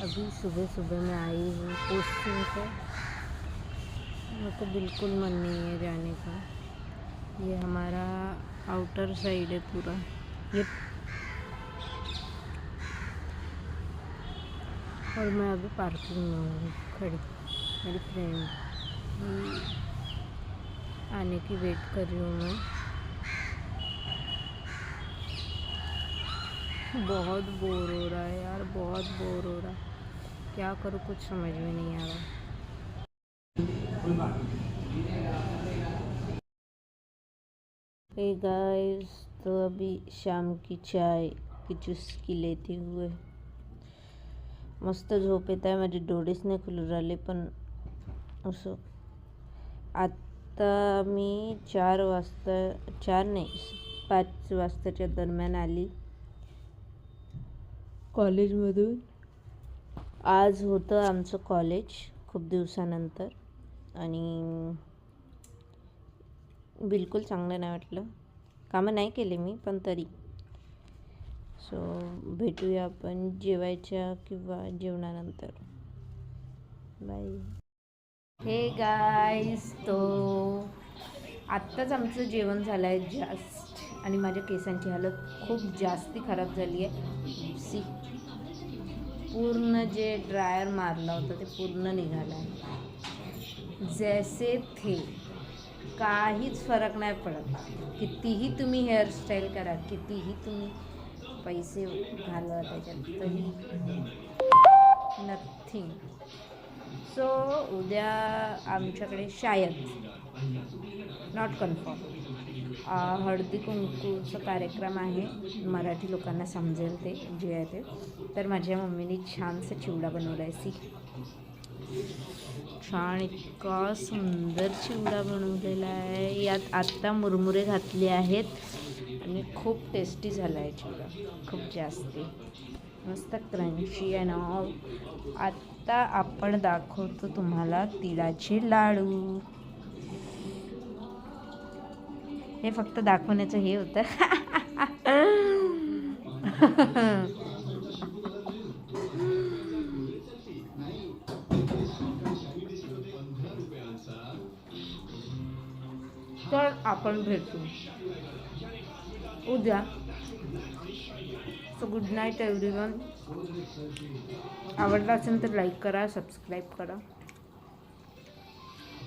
अभी सुबह सुबह मैं आई हूँ पोस्टिंग पे। मेरे को बिल्कुल मन नहीं है जाने का। ये हमारा आउटर साइड है पूरा। ये और मैं अभी पार्किंग में हूँ खड़ी। मेरी फ्रेंड आने की वेट कर रही हूँ मैं। बहुत बोर हो रहा है यार, बहुत बोर हो रहा है। क्या करूँ कुछ समझ में नहीं आ रहा। हे गाइस, तो अभी शाम की चाय की चुस्की लेते हुए मस्त झोप येत आहे. माझे डोळेच नाही खुलू राहिले. पण असं आत्ता मी 5 वाजताच्या दरम्यान आली कॉलेजमधून. आज होतं आमचं कॉलेज खूप दिवसानंतर आणि बिलकुल चांगलं नाही वाटलं. कामं नाही केले मी, पण तरी. सो भेटूया आपण जेवायच्या किंवा जेवणानंतर. बाय. हे गाईज, तो आत्ताच आमचं जेवण झालं आहे जस्ट. आणि माझ्या केसांची हालत खूप जास्ती खराब झाली आहे. सी, पूर्ण जे ड्रायर मारलं होतं ते पूर्ण निघालं आहे. जैसे थे, काहीच फरक नाही पडत. कितीही तुम्ही हेअरस्टाईल करा, कितीही तुम्ही पैसे घालवा त्याच्यात, तरी नथिंग. सो उद्या आमच्याकडे शायद, नॉट कन्फर्म, हळदी कुंकूचा कार्यक्रम आहे. मराठी लोकांना समजेल ते जे आहे ते. तर माझ्या मम्मीने छानसा चिवडा बनवला आहे. सी, छान इतका सुंदर चिवडा बनवलेला आहे. यात आत्ता मुरमुरे घातले आहेत आणि खूप टेस्टी झाला आहे चिवडा, खूप जास्ती मस्त क्रंची आहे ना. आत्ता आपण दाखवतो तुम्हाला तिळाचे लाडू. हे फक्त दाखवण्याचं हे होतं. तर आपण भेटू उद्या. So good night everyone. आवडला असेल तर लाईक करा, सबस्क्राईब करा.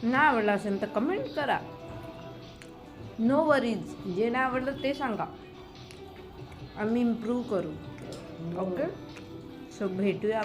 नाही आवडला असेल तर कमेंट करा. No worries. जे नाही आवडलं ते सांगा, आम्ही इम्प्रूव्ह करू. ओके. सो भेटूया.